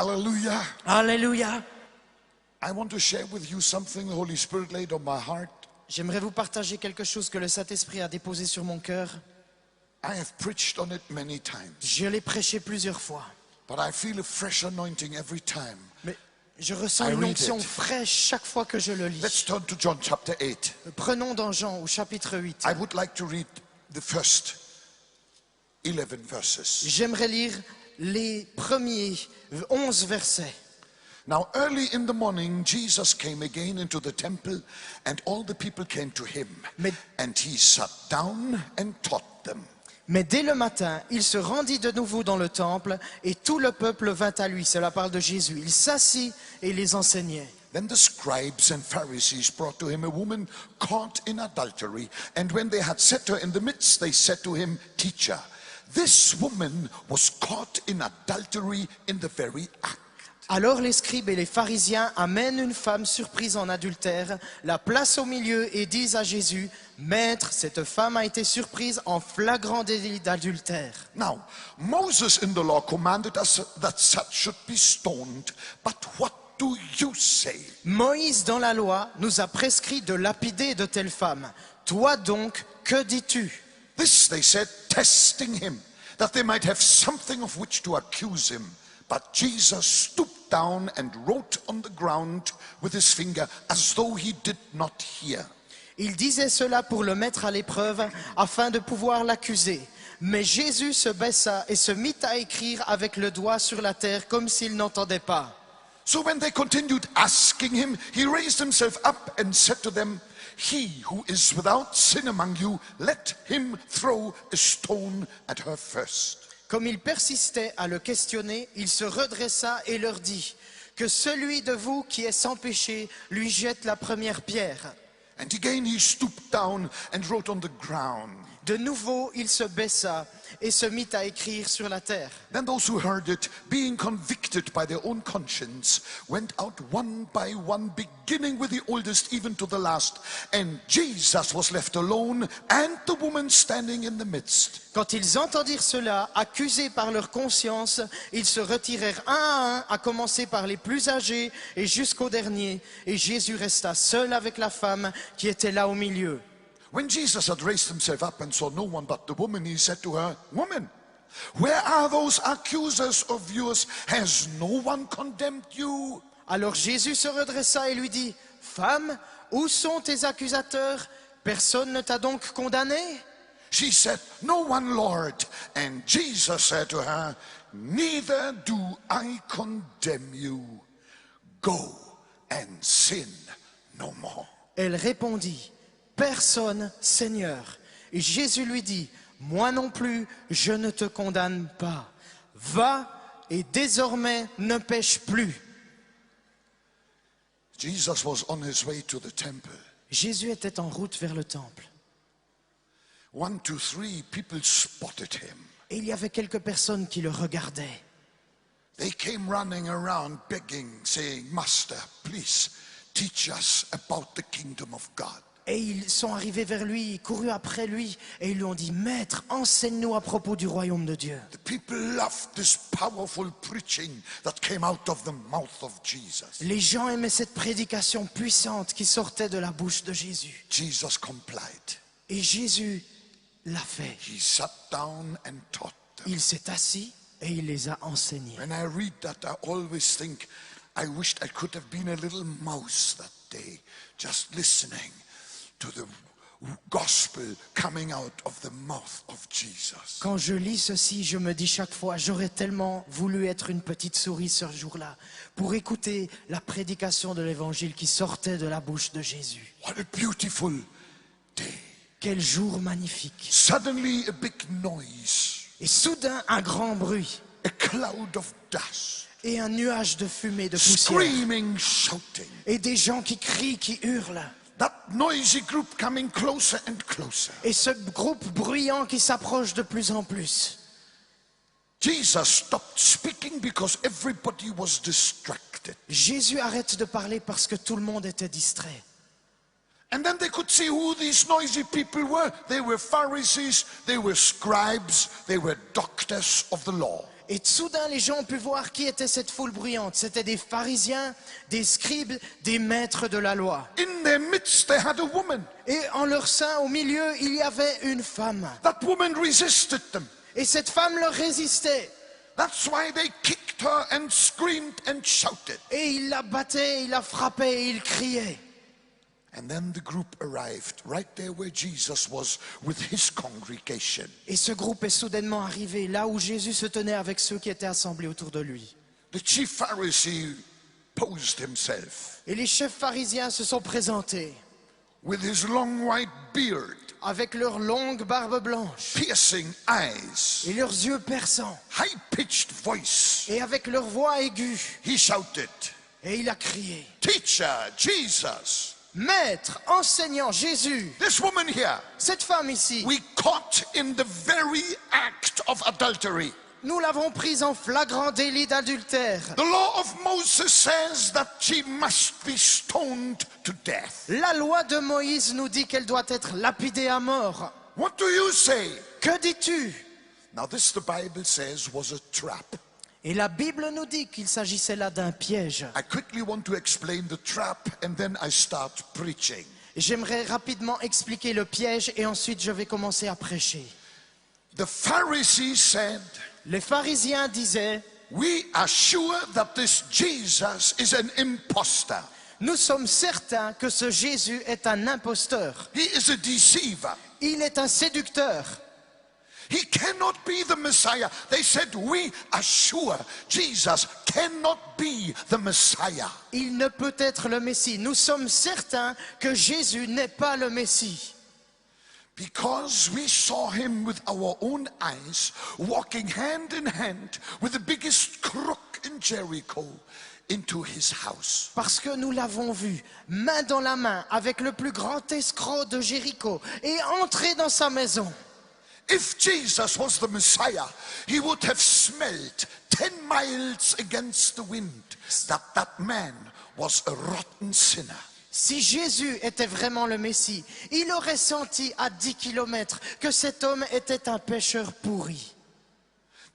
Hallelujah. Alléluia. I want to share with you something the Holy Spirit laid on my heart. J'aimerais vous partager quelque chose que le Saint-Esprit a déposé sur mon cœur. I have preached on it many times, Je l'ai prêché plusieurs fois. but I feel a fresh anointing every time. Mais je ressens I une read onction it. fraîche chaque fois que je le lis. Let's turn to John chapter 8. Prenons dans Jean au chapitre 8. I would like to read the first 11 verses. J'aimerais lire les premiers 11 versets. Now early in the morning, Jesus came again into the temple, and all the people came to him. Mais- And he sat down and taught them. Mais dès le matin, il se rendit de nouveau dans le temple et tout le peuple vint à lui. Cela parle de Jésus. Il s'assit et les enseignait. Then the scribes and Pharisees brought to him a woman caught in adultery. And when they had set her in the midst, they said to him, Teacher, this woman was caught in adultery in the very act. Alors les scribes et les pharisiens amènent une femme surprise en adultère, la placent au milieu et disent à Jésus, Maître, cette femme a été surprise en flagrant délit d'adultère. Now, Moses in the law commanded us that such should be stoned. But what do you say? Moïse dans la loi nous a prescrit de lapider de telles femmes. Toi donc, que dis-tu? This they said, testing him, that they might have something of which to accuse him. But Jesus stooped down and wrote on the ground with his finger as though he did not hear. Il disait cela pour le mettre à l'épreuve, afin de pouvoir l'accuser. Mais Jésus se baissa et se mit à écrire avec le doigt sur la terre comme s'il n'entendait pas. So when they continued asking him, he raised himself up and said to them, He who is without sin among you, let him throw a stone at her first. Comme il persistait à le questionner, il se redressa et leur dit, que celui de vous qui est sans péché lui jette la première pierre. And again he stooped down and wrote on the ground. De nouveau, il se baissa et se mit à écrire sur la terre. Then those who heard it, being convicted by their own conscience, went out one by one, beginning with the oldest even to the last. And Jesus was left alone, and the woman standing in the midst. Quand ils entendirent cela, accusés par leur conscience, ils se retirèrent un, à commencer par les plus âgés et jusqu'au dernier. Et Jésus resta seul avec la femme qui était là au milieu. When Jesus had raised himself up and saw no one but the woman, he said to her, Woman, where are those accusers of yours? Has no one condemned you? Alors Jésus se redressa et lui dit, Femme, où sont tes accusateurs? Personne ne t'a donc condamné? She said, No one, Lord. And Jesus said to her, Neither do I condemn you. Go and sin no more. Elle répondit, Personne, Seigneur. Et Jésus lui dit, Moi non plus, je ne te condamne pas. Va et désormais ne pêche plus. Jesus was on his way to the temple. Jésus était en route vers le temple. 1, 2, 3 people spotted him. Et il y avait quelques personnes qui le regardaient. They came running around begging, saying, Master, please teach us about the kingdom of God. Et ils sont arrivés vers lui, courus après lui, et ils lui ont dit, Maître, enseigne-nous à propos du royaume de Dieu. The people loved this powerful preaching that came out of the mouth of Jesus. Les gens aimaient cette prédication puissante qui sortait de la bouche de Jésus. Jesus complied. Et Jésus l'a fait. He sat down and taught them. Il s'est assis et il les a enseignés. When I read that, I always think, I wished I could have been a little mouse that day, just listening to the gospel coming out of the mouth of Jesus. Quand je lis ceci, je me dis chaque fois, j'aurais tellement voulu être une petite souris ce jour-là pour écouter la prédication de l'évangile qui sortait de la bouche de Jésus. What a beautiful day. Quel jour magnifique. Suddenly a big noise, Et soudain, un grand bruit a cloud of dust, et un nuage de fumée, de poussière. screaming, shouting. Et des gens qui crient, qui hurlent. That noisy group coming closer and closer. Et ce groupe bruyant qui s'approche de plus en plus. Jesus stopped speaking because everybody was distracted. Jésus arrête de parler parce que tout le monde était distrait. And then they could see who these noisy people were. They were Pharisees, they were scribes, they were doctors of the law. Et soudain, les gens ont pu voir qui était cette foule bruyante. C'était des pharisiens, des scribes, des maîtres de la loi. In their midst, they had a woman. Et en leur sein, au milieu, il y avait une femme. That woman resisted them. Et cette femme leur résistait. That's why they kicked her and screamed and shouted. Et ils la battaient, ils la frappaient, et ils criaient. And then the group arrived right there where Jesus was with his congregation. Et ce groupe est soudainement arrivé là où Jésus se tenait avec ceux qui étaient assemblés autour de lui. The chief Pharisee posed himself Et les chefs pharisiens se sont présentés with his long white beard, avec leurs longues barbes blanches piercing eyes, et leurs yeux perçants high-pitched voice. et avec leur voix aiguë. He shouted, Et il a crié, "Teacher, Jesus, Maître, enseignant, Jésus, this woman here, cette femme ici, we caught in the very act of adultery. nous l'avons prise en flagrant délit d'adultère. The law of Moses says that she must be stoned to death. La loi de Moïse nous dit qu'elle doit être lapidée à mort. What do you say?" Que dis-tu? Now this, the Bible says, was a trap. Et la Bible nous dit qu'il s'agissait là d'un piège. I quickly want to explain the trap and then I start preaching. J'aimerais rapidement expliquer le piège et ensuite je vais commencer à prêcher. The Pharisees said, Les pharisiens disaient, "We are sure that this Jesus is an imposter. nous sommes certains que ce Jésus est un imposteur. He is a deceiver. Il est un séducteur. He cannot be the Messiah." They said, "We are sure Jesus cannot be the Messiah." Il ne peut être le Messie. Nous sommes certains que Jésus n'est pas le Messie. Because we saw him with our own eyes, walking hand in hand with the biggest crook in Jericho into his house. Parce que nous l'avons vu, main dans la main, avec le plus grand escroc de Jéricho, et entrer dans sa maison. If Jesus was the Messiah, he would have smelled 10 miles against the wind that that man was a rotten sinner. Si Jésus était vraiment le Messie, il aurait senti à 10 kilomètres que cet homme était un pécheur pourri.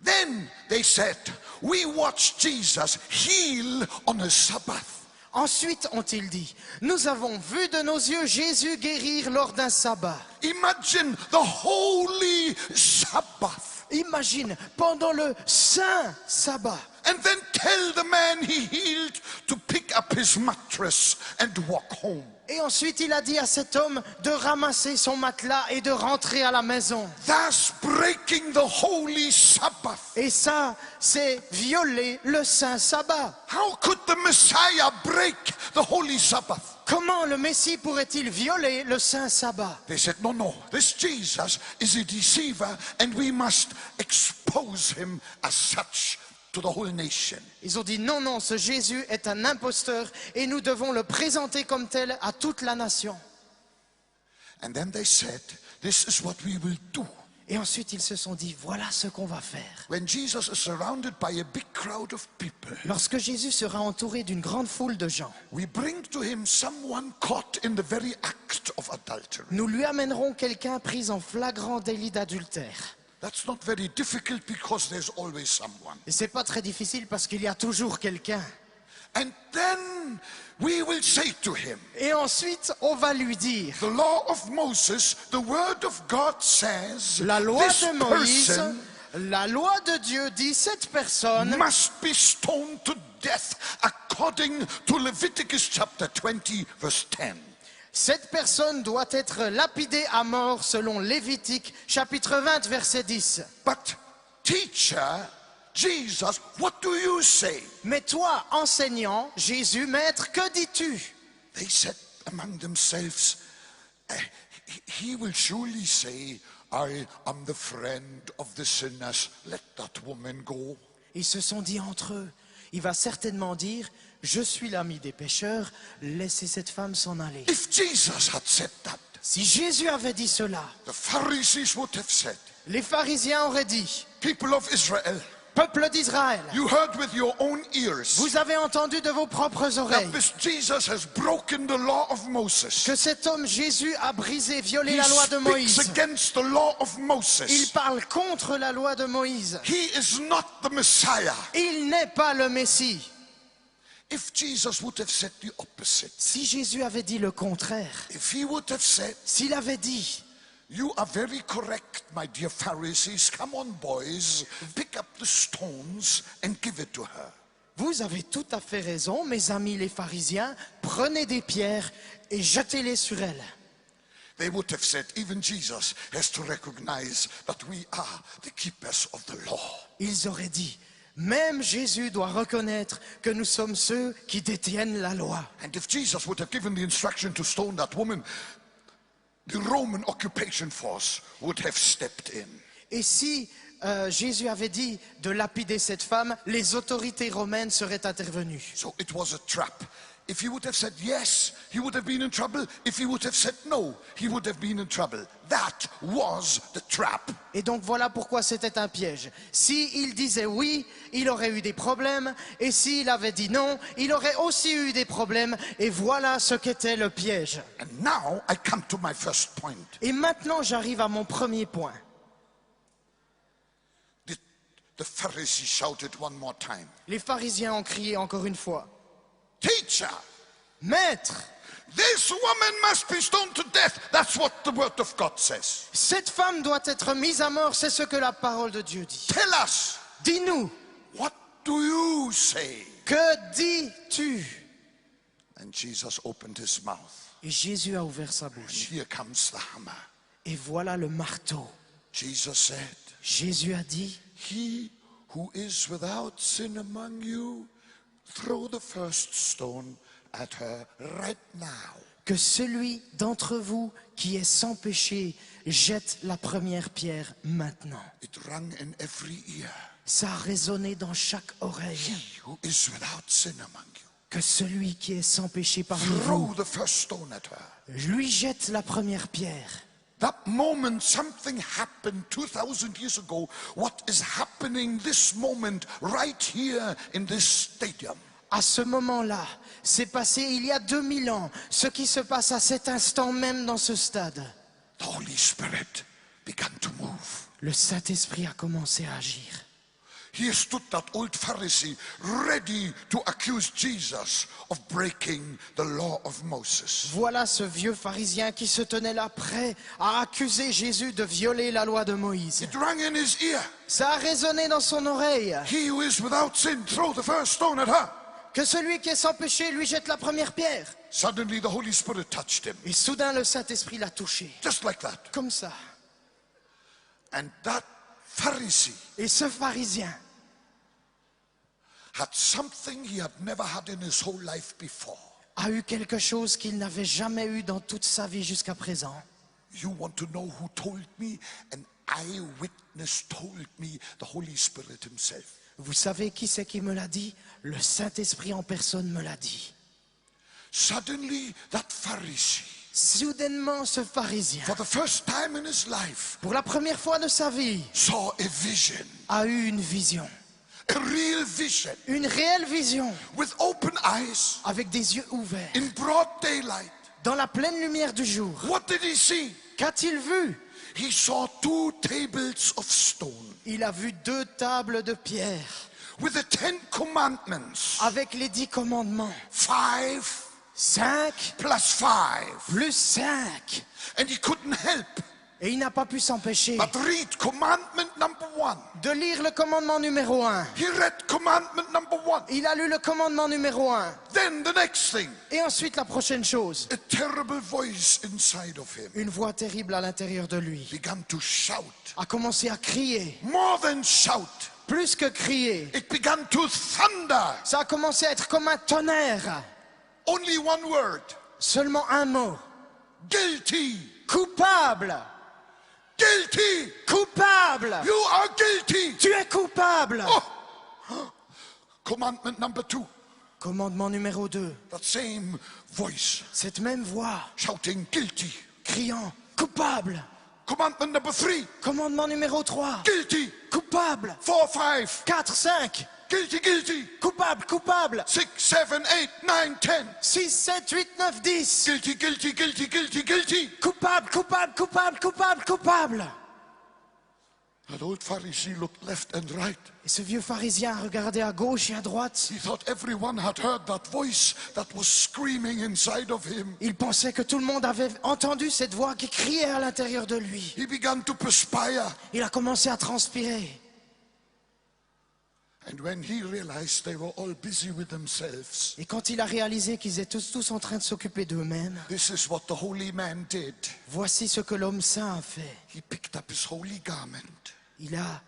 Then they said, "We watched Jesus heal on a Sabbath." Ensuite, ont-ils dit, nous avons vu de nos yeux Jésus guérir lors d'un sabbat. Imagine the holy Sabbath. Imagine, pendant le saint sabbat. And then tell the man he healed to pick up his mattress and walk home. Et ensuite, il a dit à cet homme de ramasser son matelas et de rentrer à la maison. Thus breaking the holy Sabbath. Et ça, c'est violer le saint sabbat. How could the Messiah break the holy Sabbath? Comment le Messie pourrait-il violer le saint sabbat? They said, no, this Jesus is a deceiver and we must expose him as such to the whole nation. Ils ont dit non, ce Jésus est un imposteur et nous devons le présenter comme tel à toute la nation. And then they said, this is what we will do. Et ensuite ils se sont dit, voilà ce qu'on va faire. When Jesus is surrounded by a big crowd of people, Lorsque Jésus sera entouré d'une grande foule de gens, we bring to him someone caught in the very act of adultery. nous lui amènerons quelqu'un pris en flagrant délit d'adultère. That's not very difficult because there's always someone. Et c'est pas très difficile parce qu'il y a toujours quelqu'un. And then we will say to him, Et ensuite, on va lui dire, the law of Moses, the word of God says, la loi this de Moïse, person la loi de Dieu dit, cette personne must be stoned to death according to Leviticus chapter 20 verse 10. Cette personne doit être lapidée à mort selon Lévitique chapitre 20 verset 10. But teacher, Jesus, what do you say? Mais toi, enseignant, Jésus, maître, que dis-tu? They said among themselves, he will surely say, I am the friend of the sinners, let that woman go. Ils se sont dit entre eux, il va certainement dire, je suis l'ami des pécheurs, laissez cette femme s'en aller. If Jesus had said that, Si Jésus avait dit cela, the Pharisees would have said, les pharisiens auraient dit, people of Israel, Peuple d'Israël, you heard with your own ears vous avez entendu de vos propres oreilles that this Jesus has broken the law of Moses. que cet homme Jésus a brisé, violé He la loi de speaks Moïse. against the law of Il Moses. parle contre la loi de Moïse. He is not the Messiah. Il n'est pas le Messie. If Jesus would have said the opposite, Si Jésus avait dit le contraire, if he would have said, s'il avait dit, you are very correct, my dear Pharisees, come on boys, pick up the stones and give it to her. vous avez tout à fait raison, mes amis les pharisiens, prenez des pierres et jetez-les sur elle. They would have said, even Jesus has to recognize that we are the keepers of the law. Ils auraient dit, même Jésus doit reconnaître que nous sommes ceux qui détiennent la loi. And if Jesus would have given the instruction to stone that woman, the Roman occupation force would have stepped in. Et si Jésus avait dit de lapider cette femme, les autorités romaines seraient intervenues. So it was a trap. If he would have said yes, he would have been in trouble. If he would have said no, he would have been in trouble. That was the trap. Et donc voilà pourquoi c'était un piège. S'il disait oui, il aurait eu des problèmes. Et s'il avait dit non, il aurait aussi eu des problèmes. Et voilà ce qu'était le piège. And now I come to my first point. Et maintenant j'arrive à mon premier point. The Pharisee shouted one more time, Les pharisiens ont crié encore une fois, Teacher, Maître, this woman must be stoned to death. That's what the word of God says. cette femme doit être mise à mort, c'est ce que la parole de Dieu dit. Tell us, Dis-nous, what do you say? que dis-tu? And Jesus opened his mouth. Et Jésus a ouvert sa And bouche. here comes the hammer. Et voilà le marteau. Jesus said, Jésus a dit, He who is without sin among you, throw the first stone at her right now. que celui d'entre vous qui est sans péché jette la première pierre maintenant. It rang in every ear. Ça a résonné dans chaque oreille. He who is without sin among you, Que celui qui est sans péché parmi throw vous the first stone at her. lui jette la première pierre. That moment, something happened 2,000 years ago. What is happening this moment right here in this stadium? À ce moment-là, c'est passé il y a 2000 ans, ce qui se passe à cet instant même dans ce stade. The Holy Spirit began to move. Le Saint-Esprit a commencé à agir. Here stood that old Pharisee ready to accuse Jesus of breaking the law of Moses. Voilà ce vieux pharisien qui se tenait là prêt à accuser Jésus de violer la loi de Moïse. It rang in his ear. Ça a résonné dans son oreille. He who is without sin, throw the first stone at her. Que celui qui est sans péché lui jette la première pierre. Suddenly the Holy Spirit touched him. Et soudain le Saint-Esprit l'a touché. Just like that. Comme ça. And that Pharisee Et ce pharisien had something he had never had in his whole life before. a eu quelque chose qu'il n'avait jamais eu dans toute sa vie jusqu'à présent. You want to know who told me? An eyewitness told me, the Holy Spirit himself. Vous savez qui c'est qui me l'a dit? Le Saint-Esprit en personne me l'a dit. Suddenly that Pharisee, Soudainement, ce pharisien, for the first time in his life, pour la première fois de sa vie, saw a vision, a eu une vision. a real vision, Une réelle vision, with open eyes, avec des yeux ouverts, in broad daylight. dans la pleine lumière du jour. What did he see? Qu'a-t-il vu? He saw 2 tables of stone Il a vu 2 tables de pierre with the 10 commandments. avec les 10 commandements. 5 5 plus 5. plus 5. And he couldn't help Et il n'a pas pu s'empêcher but read commandment number 1. de lire le commandement numéro 1. He read commandment number 1. Il a lu le commandement numéro 1. Then the next thing, Et ensuite la prochaine chose. a terrible voice inside of him Une voix terrible à l'intérieur de lui began to shout. a commencé à crier. More than shout, Plus que crier. it began to thunder. Ça a commencé à être comme un tonnerre. Only one word, Seulement un mot. guilty, Coupable. guilty. Coupable. You are guilty. Tu es coupable. Oh. Commandment number 2, Commandement numéro 2. that same voice Cette même voix shouting guilty. criant coupable. Commandment number 3, Commandement numéro 3. guilty. Coupable. 4, 5, 4, 5. guilty, guilty. Coupable, coupable. 6, 7, 8, 9, 10. 6, 7, 8, 9, 10. Guilty, guilty, guilty, guilty, guilty. Coupable, coupable, coupable, coupable, coupable. That old Pharisee looked left and right. Et ce vieux pharisien regardait à gauche et à droite. He thought everyone had heard that voice that was screaming inside of him. Il pensait que tout le monde avait entendu cette voix qui criait à l'intérieur de lui. He began to perspire. Il a commencé à transpirer. And when he realized they were all busy with themselves, Et quand il a réalisé qu'ils étaient tous en train de s'occuper d'eux-mêmes, this is what the holy man did. voici ce que l'homme saint a fait. He picked up his holy garment, Il a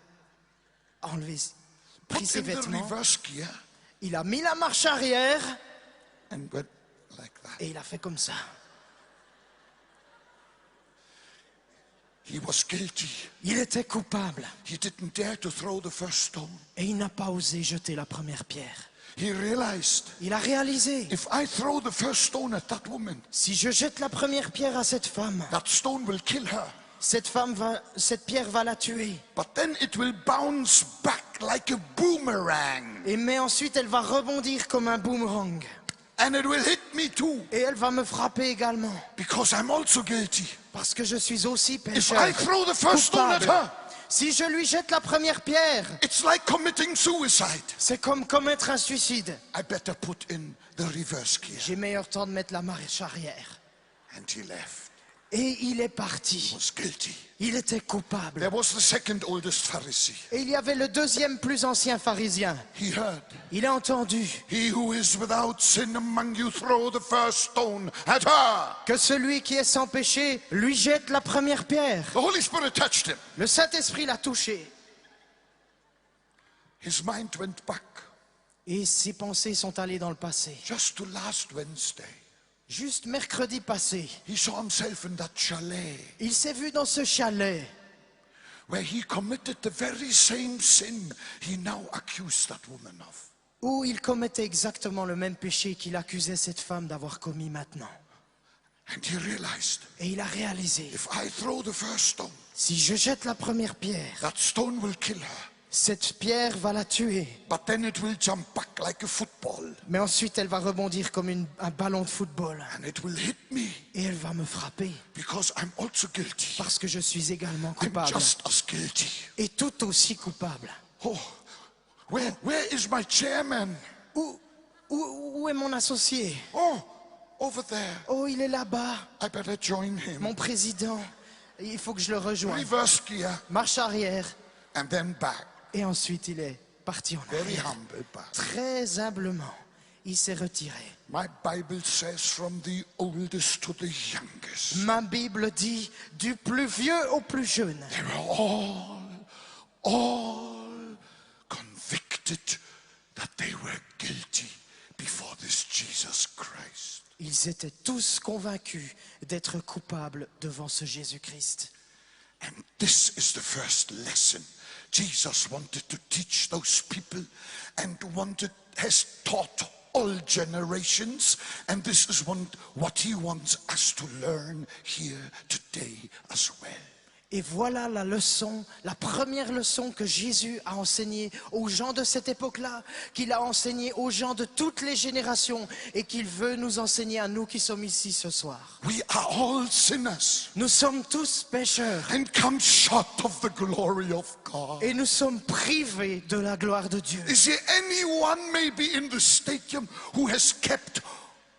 enlevé, pris put ses in the vêtements, reverse gear, il a mis la marche arrière and went like that. et il a fait comme ça. He was guilty. Il était coupable He didn't dare to throw the first stone. et il n'a pas osé jeter la première pierre. He realized, Il a réalisé, if I throw the first stone at that woman, si je jette la première pierre à cette femme, that stone will kill her. cette pierre va la tuer. But then it will bounce back like a boomerang. Mais ensuite, elle va rebondir comme un boomerang. And it will hit me too, Et elle va me frapper également. because I'm also guilty. Parce que je suis aussi If pécheur. I throw the first stone at Coupable. her, Si je lui jette la première pierre, it's like committing suicide. c'est comme commettre un suicide. I better put in the reverse gear. J'ai meilleur temps de mettre la marche arrière. And he left. Et il est He parti. was guilty. Il était coupable. There was the second oldest Pharisee. Et il y avait le deuxième plus ancien pharisien. He heard, Il a entendu he who is without sin among you, throw the first stone at her. que celui qui est sans péché lui jette la première pierre. The Holy Spirit touched him. Le Saint-Esprit l'a touché. His mind went back Et ses pensées sont allées dans le passé. just to last Wednesday. Juste mercredi passé, He saw himself in that chalet il s'est vu dans ce chalet where he committed the very same sin he now accused that woman of. où il commettait exactement le même péché qu'il accusait cette femme d'avoir commis maintenant. And he realized, Et il a réalisé, if I throw the first stone, si je jette la première pierre, that stone will kill her. cette pierre va la tuer. But then it will jump back like a football. Mais ensuite, elle va rebondir comme un ballon de football. And it will hit me Et elle va me frapper. because I'm also guilty. Parce que je suis également I'm coupable. just as guilty. Et tout aussi coupable. Oh, where is my chairman? Où est mon associé? Oh, over there. Oh, il est là-bas. I better join him. Mon président. Il faut que je le rejoigne. Reverse gear Marche arrière. and then back. Et ensuite, il est parti en Very arrière. humble back. Très humblement, il s'est retiré. My Bible says from the oldest to the youngest. Ma Bible dit du plus vieux au plus jeune. They were all convicted that they were guilty before this Jesus Christ. Ils étaient tous convaincus d'être coupables devant ce Jésus-Christ. And this is the first lesson Jesus wanted to teach those people and has taught all generations. And this is what he wants us to learn here today as well. Et voilà la leçon, la première leçon que Jésus a enseignée aux gens de cette époque-là, qu'il a enseignée aux gens de toutes les générations et qu'il veut nous enseigner à nous qui sommes ici ce soir. We are all sinners Nous sommes tous pécheurs and come short of the glory of God. et nous sommes privés de la gloire de Dieu. Is there anyone maybe in the stadium who has kept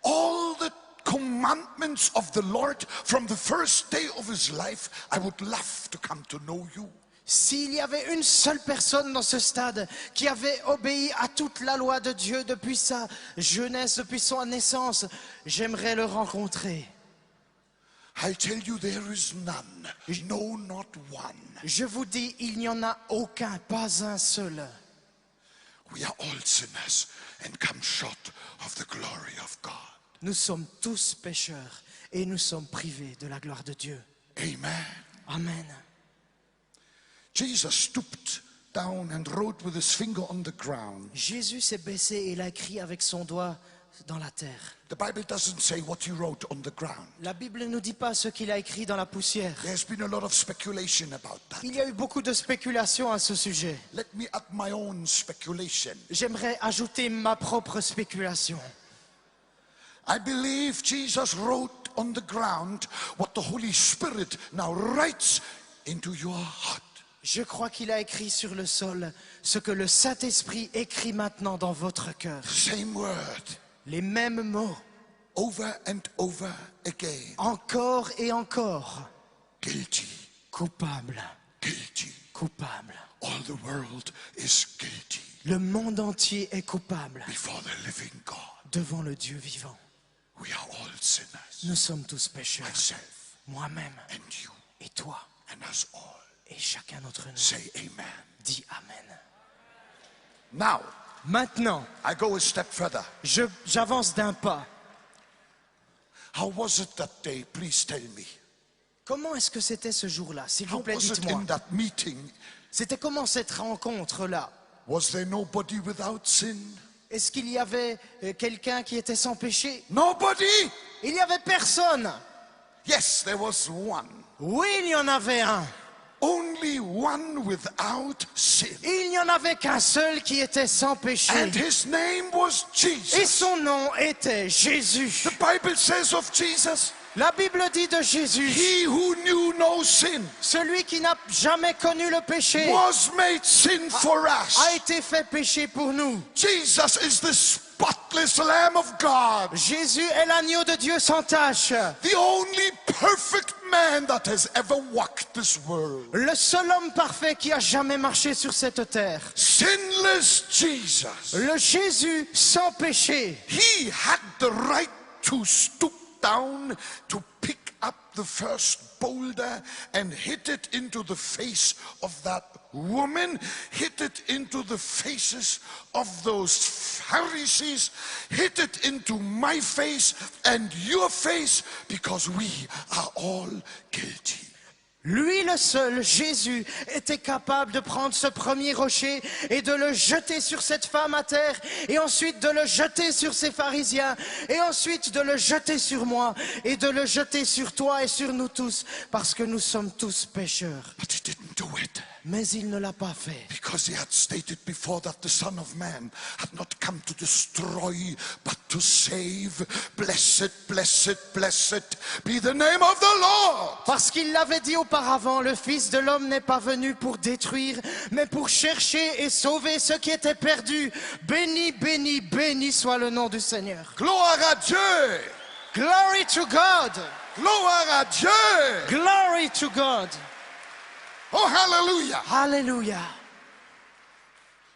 all the commandments of the Lord from the first day of his life? I would love to come to know you. S'il y avait une seule personne dans ce stade qui avait obéi à toute la loi de Dieu depuis sa jeunesse, depuis son naissance, j'aimerais le rencontrer. I tell you, there is none. No, not one. Je vous dis, il n'y en a aucun, pas un seul. We are all sinners and come short of the glory of God. Nous sommes tous pécheurs et nous sommes privés de la gloire de Dieu. Amen. Amen. Jesus stooped down and wrote with his finger on the ground. Jésus s'est baissé et il a écrit avec son doigt dans la terre. The Bible doesn't say what he wrote on the ground. La Bible ne nous dit pas ce qu'il a écrit dans la poussière. There's been a lot of speculation about that. Il y a eu beaucoup de spéculations à ce sujet. Let me add my own speculation. J'aimerais ajouter ma propre spéculation. I believe Jesus wrote on the ground what the Holy Spirit now writes into your heart. Je crois qu'il a écrit sur le sol ce que le Saint-Esprit écrit maintenant dans votre cœur. Same word, Les mêmes mots, over and over again. encore et encore. Guilty, Coupable, guilty. coupable. All the world is guilty Le monde entier est coupable before the living God. devant le Dieu vivant. We are all sinners. Nous sommes tous pécheurs. Myself Moi-même and you et toi and us all. et chacun d'entre nous. Say amen. Dis Amen. Now, Maintenant, I go a step further. j'avance d'un pas. How was it that day? Please tell me. Comment est-ce que c'était ce jour-là? S'il How vous plaît, was it dites-moi. in that meeting? C'était comment cette rencontre-là? Was there nobody without sin? Est-ce qu'il y avait quelqu'un qui était sans péché? Nobody? Il n'y avait personne. Yes, there was one. Oui, il y en avait un. Only one without sin. Il n'y en avait qu'un seul qui était sans péché. And his name was Et Jesus. son nom était Jésus. The Bible says of Jesus, La Bible dit de Jésus, he who knew no sin celui qui n'a jamais connu le péché was made sin for us. a été fait péché pour nous. Jesus is the spotless Lamb of God, Jésus est l'agneau de Dieu sans tache. the only perfect man that has ever walked this world. Le seul homme parfait qui a jamais marché sur cette terre. Sinless Jesus. Le Jésus sans péché. He had the right to stoop down to pick up the first boulder and hit it into the face of that woman, hit it into the faces of those Pharisees, hit it into my face and your face, because we are all guilty. Lui le seul, Jésus, était capable de prendre ce premier rocher et de le jeter sur cette femme à terre, et ensuite de le jeter sur ces pharisiens, et ensuite de le jeter sur moi, et de le jeter sur toi et sur nous tous, parce que nous sommes tous pécheurs. But he didn't do it, Mais il ne l'a pas fait. because he had stated before that the Son of Man had not come to destroy, but to save. Blessed, blessed, blessed be the name of the Lord. Parce qu'il l'avait dit auparavant, le Fils de l'homme n'est pas venu pour détruire, mais pour chercher et sauver ceux qui étaient perdus. Béni, béni, béni soit le nom du Seigneur. Gloire à Dieu. Glory to God! Gloire à Dieu. Glory to God! Oh, hallelujah. Alléluia!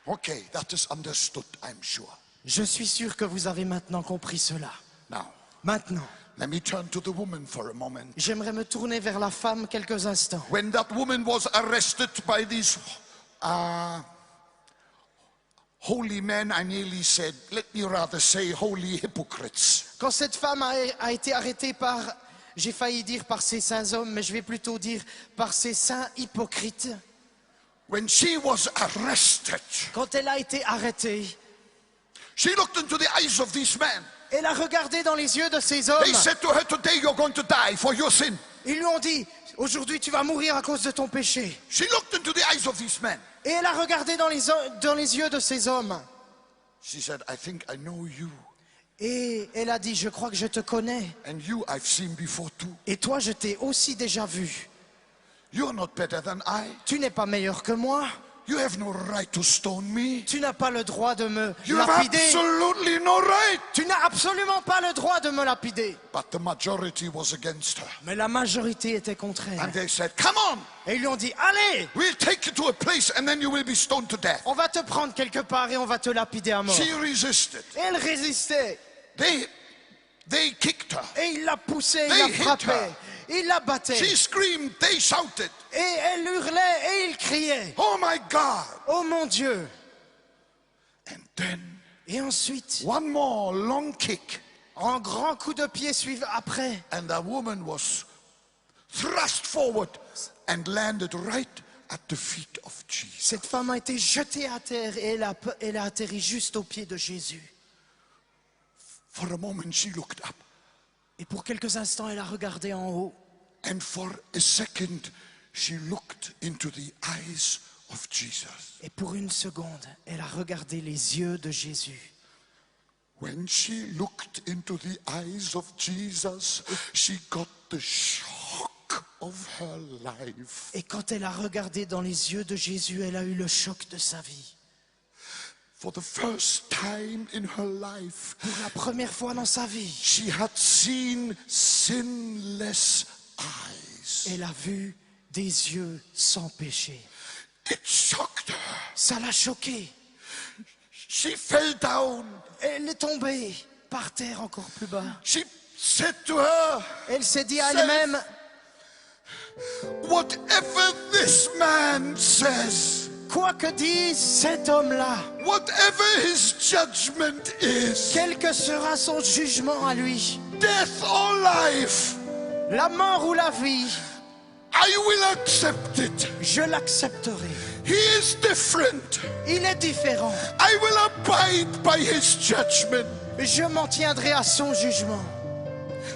Okay, that is understood, I'm sure. Je suis sûr que vous avez maintenant compris cela. Now, Maintenant, let me turn to the woman for a moment. j'aimerais me tourner vers la femme quelques instants. When that woman was arrested by these holy men, I nearly said, let me rather say holy hypocrites. Quand cette femme a été arrêtée par, j'ai failli dire par ces saints hommes, mais je vais plutôt dire par ces saints hypocrites. When she was arrested, Quand elle a été arrêtée, she looked into the eyes of these men. elle a regardé dans les yeux de ces hommes. They said to her, today you're going to die for your sin. Ils lui ont dit, aujourd'hui tu vas mourir à cause de ton péché. She looked into the eyes of these men. Et elle a regardé dans les yeux de ces hommes. She said, I think I know you. Et elle a dit, je crois que je te connais. And you I've seen before too. Et toi, je t'ai aussi déjà vu. You're not better than I. Tu n'es pas meilleur que moi. You have no right to stone me. Tu n'as pas le droit de me You have lapider. absolutely no right. Tu n'as absolument pas le droit de me lapider. But the majority was against her. Mais la majorité était contre elle. And they said, come on, Et ils lui ont dit, allez, we'll take you to a place and then you will be stoned to death. on va te prendre quelque part et on va te lapider à mort. She resisted. Et elle résistait. They kicked her. Et il l'a poussée, il They la hit frappait, her. il la battait. She screamed. They shouted. Et elle hurlait et il criait. Oh my God. Oh mon Dieu. And then Et ensuite, one more long kick. un grand coup de pied suivant après. And the woman was thrust forward and landed right at the feet of Jesus. Cette femme a été jetée à terre et elle a atterri juste aux pieds de Jésus. For a moment she looked up, Et pour quelques instants, elle a regardé en haut. and for a second she looked into the eyes of Jesus. Et pour une seconde, elle a regardé les yeux de Jésus. When she looked into the eyes of Jesus, she got the shock of her life. Et quand elle a regardé dans les yeux de Jésus, elle a eu le choc de sa vie. For the first time in her life, Pour la première fois dans sa vie, she had seen sinless eyes. elle a vu des yeux sans péché. It shocked her. Ça l'a choquée. She fell down. Elle est tombée par terre encore plus bas. She said to her, Elle s'est dit à elle-même, whatever this man says, quoi que dise cet homme-là, whatever his judgment is, quel que sera son jugement à lui, death or life, la mort ou la vie, I will accept it. je l'accepterai. He is different. Il est différent. I will abide by his judgment. Je m'en tiendrai à son jugement.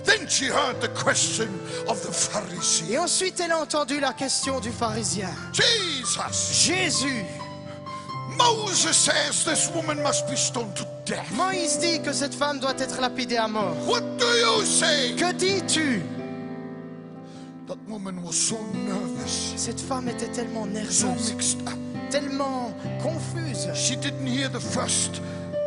Then she heard the question of the Pharisee. Et ensuite, elle a entendu la question du pharisien. Jesus, Jésus, Moses says this woman must be stoned to death. Moïse dit que cette femme doit être lapidée à mort. What do you say? Que dis-tu? That woman was so nervous, Cette femme était tellement so nerveuse, mixed up. tellement confuse. She didn't hear the first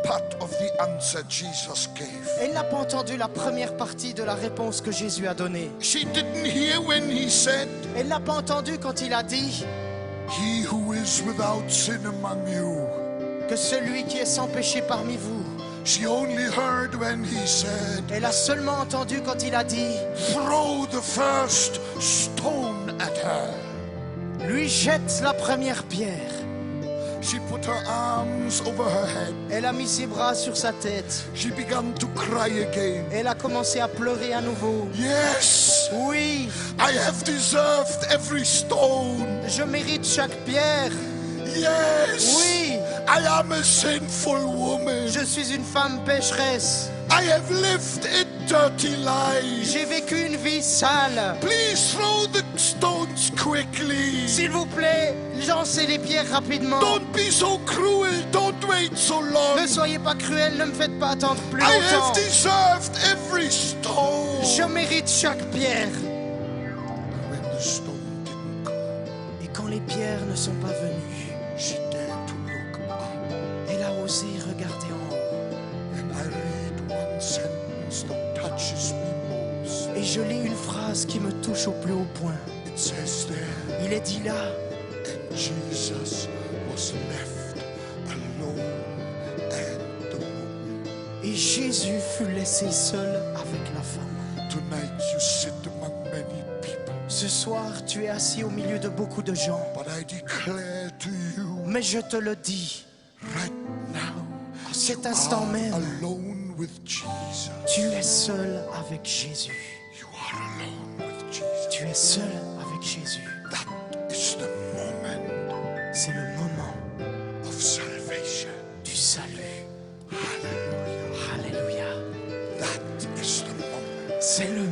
part of the answer Jesus gave. Elle n'a pas entendu la première partie de la réponse que Jésus a donnée. She didn't hear when he said, Elle n'a pas entendu quand il a dit he who is without sin among you. que celui qui est sans péché parmi vous. She only heard when he said, Elle a seulement entendu quand il a dit throw the first stone at her. lui jette la première pierre. She put her arms over her head. Elle a mis ses bras sur sa tête. She began to cry again. Elle a commencé à pleurer à nouveau. Yes, Oui, I have deserved every stone. je mérite chaque pierre. Yes, Oui, I am a sinful woman. je suis une femme pécheresse. I have lived a dirty life. J'ai vécu une vie sale. Please throw the stones quickly. S'il vous plaît, lancez les pierres rapidement. Don't be so cruel. Don't wait so long. Ne soyez pas cruels, ne me faites pas attendre plus I have longtemps. deserved every stone. Je mérite chaque pierre. When the stone didn't come, Et quand les pierres ne sont pas venues, she dared to look up. elle a osé regarder en haut. And I read one sentence that touches me most. Et je lis une phrase qui me touche au plus haut point. It says there, Il est dit là, and Jesus was left alone and the woman. et Jésus fut laissé seul avec la femme. Tonight you sit among many people, Ce soir, tu es assis au milieu de beaucoup de gens. but I declare to you Mais je te le dis, right now, à cet you instant are même, alone with Jesus. tu es seul avec Jésus. You are alone with Jesus. Tu es seul avec Jésus. That is the moment C'est le moment of salvation. du salut. Hallelujah. Alléluia. That is the moment C'est le